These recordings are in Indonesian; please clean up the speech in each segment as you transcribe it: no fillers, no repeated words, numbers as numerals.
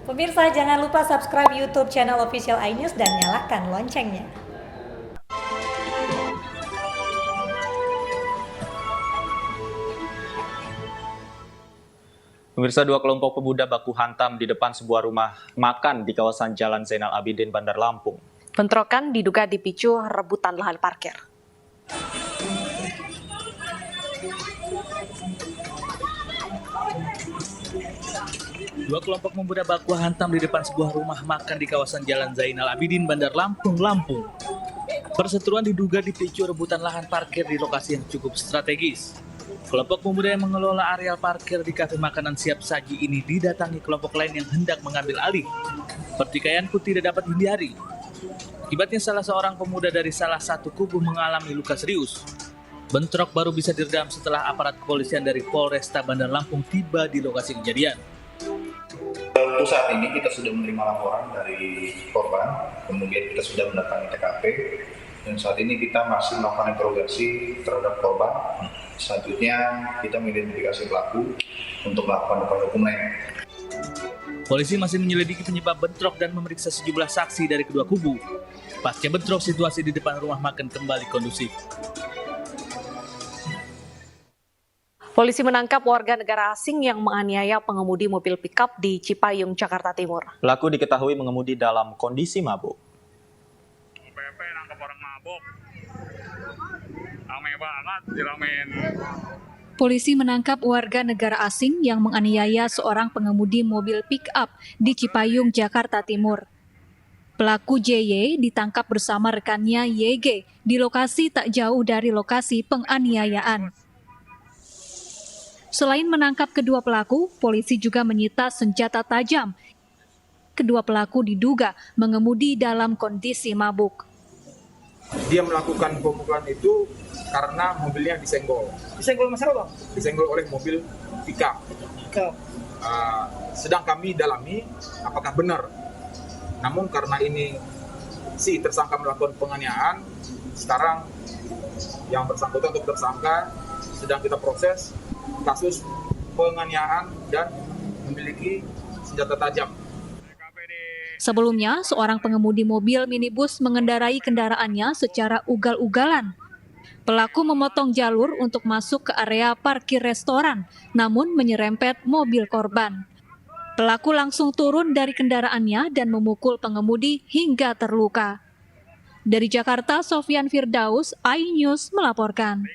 Pemirsa, jangan lupa subscribe YouTube channel Official iNews dan nyalakan loncengnya. Pemirsa, dua kelompok pemuda baku hantam di depan sebuah rumah makan di kawasan Jalan Zainal Abidin, Bandar Lampung. Bentrokan diduga dipicu rebutan lahan parkir. Dua kelompok pemuda baku hantam di depan sebuah rumah makan di kawasan Jalan Zainal Abidin, Bandar Lampung, Lampung. Perseteruan diduga dipicu rebutan lahan parkir di lokasi yang cukup strategis. Kelompok pemuda yang mengelola areal parkir di kafe makanan siap saji ini didatangi kelompok lain yang hendak mengambil alih. Pertikaian pun tidak dapat dihindari. Akibatnya salah seorang pemuda dari salah satu kubu mengalami luka serius. Bentrok baru bisa diredam setelah aparat kepolisian dari Polresta Bandar Lampung tiba di lokasi kejadian. Untuk saat ini kita sudah menerima laporan dari korban, kemudian kita sudah mendatangi TKP, dan saat ini kita masih melakukan interogasi terhadap korban. Selanjutnya kita mengidentifikasi pelaku untuk melakukan upaya hukum lain. Polisi masih menyelidiki penyebab bentrok dan memeriksa sejumlah saksi dari kedua kubu. Pasca bentrok, situasi di depan rumah makan kembali kondusif. Polisi menangkap warga negara asing yang menganiaya pengemudi mobil pickup di Cipayung, Jakarta Timur. Pelaku diketahui mengemudi dalam kondisi mabuk. PP nangkep orang mabuk. Rame banget, diramein. Polisi menangkap warga negara asing yang menganiaya seorang pengemudi mobil pick-up di Cipayung, Jakarta Timur. Pelaku JY ditangkap bersama rekannya YG di lokasi tak jauh dari lokasi penganiayaan. Selain menangkap kedua pelaku, polisi juga menyita senjata tajam. Kedua pelaku diduga mengemudi dalam kondisi mabuk. Dia melakukan pemukulan itu karena mobilnya disenggol. Disenggol masalah Bang? Disenggol oleh mobil pickup. Sedang kami dalami apakah benar. Namun karena ini si tersangka melakukan penganiayaan, sekarang yang bersangkutan untuk tersangka sedang kita proses kasus penganiayaan dan memiliki senjata tajam. Sebelumnya, seorang pengemudi mobil minibus mengendarai kendaraannya secara ugal-ugalan. Pelaku memotong jalur untuk masuk ke area parkir restoran, namun menyerempet mobil korban. Pelaku langsung turun dari kendaraannya dan memukul pengemudi hingga terluka. Dari Jakarta, Sofyan Firdaus, iNews melaporkan.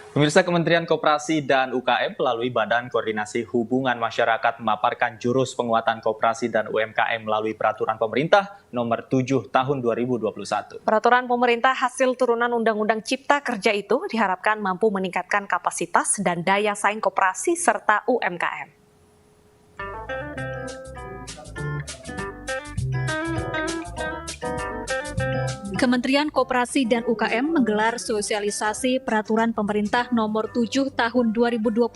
Pemirsa, Kementerian Koperasi dan UKM melalui Badan Koordinasi Hubungan Masyarakat memaparkan jurus penguatan koperasi dan UMKM melalui Peraturan Pemerintah Nomor 7 Tahun 2021. Peraturan pemerintah hasil turunan Undang-Undang Cipta Kerja itu diharapkan mampu meningkatkan kapasitas dan daya saing koperasi serta UMKM. Kementerian Koperasi dan UKM menggelar sosialisasi Peraturan Pemerintah Nomor 7 Tahun 2021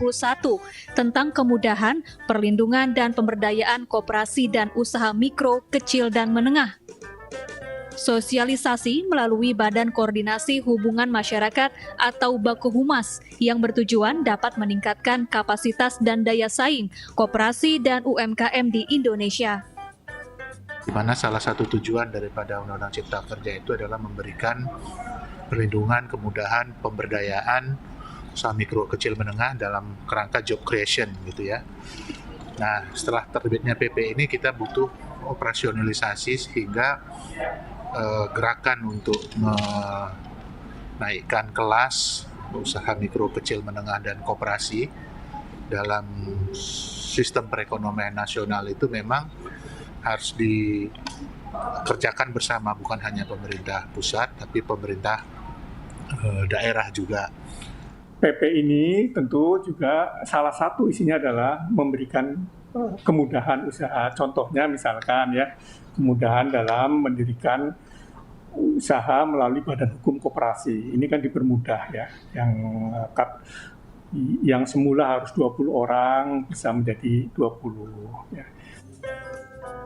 tentang kemudahan, perlindungan, dan pemberdayaan koperasi dan usaha mikro, kecil, dan menengah. Sosialisasi melalui Badan Koordinasi Hubungan Masyarakat atau Bakohumas yang bertujuan dapat meningkatkan kapasitas dan daya saing koperasi dan UMKM di Indonesia. Di mana salah satu tujuan daripada Undang-Undang Cipta Kerja itu adalah memberikan perlindungan, kemudahan, pemberdayaan usaha mikro, kecil, menengah dalam kerangka job creation gitu ya. Nah, setelah terbitnya PP ini kita butuh operasionalisasi sehingga gerakan untuk menaikkan kelas usaha mikro, kecil, menengah, dan koperasi dalam sistem perekonomian nasional itu memang harus dikerjakan bersama, bukan hanya pemerintah pusat, tapi pemerintah daerah juga. PP ini tentu juga salah satu isinya adalah memberikan kemudahan usaha. Contohnya misalkan ya, kemudahan dalam mendirikan usaha melalui badan hukum koperasi. Ini kan dipermudah ya, yang semula harus 20 orang bisa menjadi 20 ya.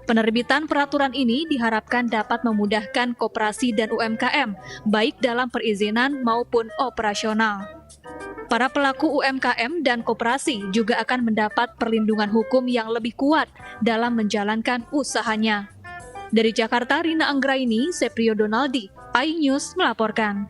Penerbitan peraturan ini diharapkan dapat memudahkan koperasi dan UMKM, baik dalam perizinan maupun operasional. Para pelaku UMKM dan koperasi juga akan mendapat perlindungan hukum yang lebih kuat dalam menjalankan usahanya. Dari Jakarta, Rina Anggraini, Seprio Donaldi, iNews melaporkan.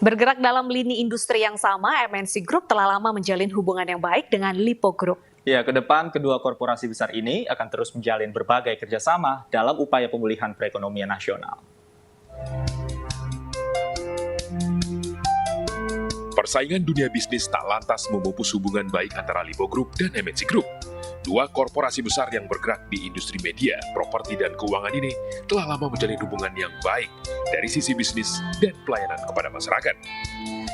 Bergerak dalam lini industri yang sama, MNC Group telah lama menjalin hubungan yang baik dengan Lipo Group. Ya, ke depan kedua korporasi besar ini akan terus menjalin berbagai kerjasama dalam upaya pemulihan perekonomian nasional. Persaingan dunia bisnis tak lantas memupus hubungan baik antara Lipo Group dan MNC Group. Dua korporasi besar yang bergerak di industri media, properti, dan keuangan ini telah lama menjalin hubungan yang baik dari sisi bisnis dan pelayanan kepada masyarakat.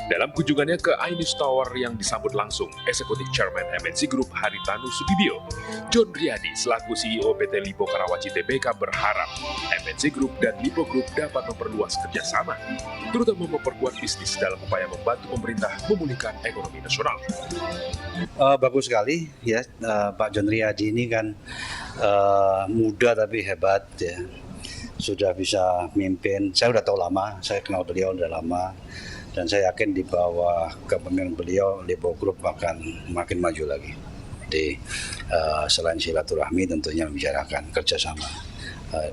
Dalam kunjungannya ke iNews Tower yang disambut langsung Eksekutif Chairman MNC Group Haritanu Sudibyo, John Riyadi selaku CEO PT Lipo Karawaci Tbk berharap MNC Group dan Lipo Group dapat memperluas kerjasama, terutama memperkuat bisnis dalam upaya membantu pemerintah memulihkan ekonomi nasional. Bagus sekali ya, Pak John Riyadi ini kan muda tapi hebat ya, sudah bisa mimpin. Saya udah tahu lama, saya kenal beliau udah lama. Dan saya yakin di bawah kepemimpinan beliau, Lipo Group akan makin maju lagi. Selain silaturahmi tentunya membicarakan kerjasama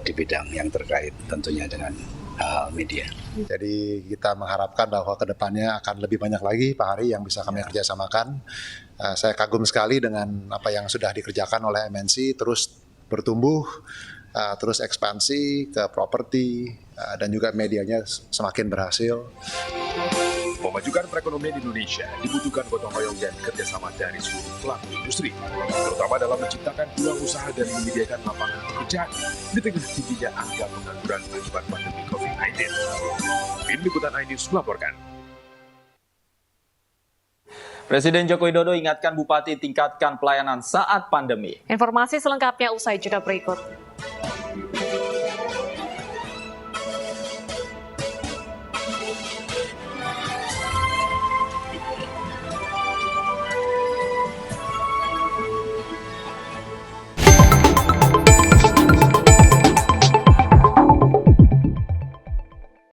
di bidang yang terkait tentunya dengan media. Jadi kita mengharapkan bahwa kedepannya akan lebih banyak lagi Pak Hari yang bisa kami kerjasamakan. Saya kagum sekali dengan apa yang sudah dikerjakan oleh MNC, terus bertumbuh, terus ekspansi ke properti, dan juga medianya semakin berhasil. Memajukan perekonomian Indonesia dibutuhkan gotong royong dan kerjasama dari seluruh pelaku industri, terutama dalam menciptakan peluang usaha dan menyediakan lapangan pekerjaan di tengah tingginya angka pengangguran akibat pandemi COVID-19. Tim Liputan iNews melaporkan. Presiden Joko Widodo ingatkan bupati tingkatkan pelayanan saat pandemi. Informasi selengkapnya usai jeda berikut.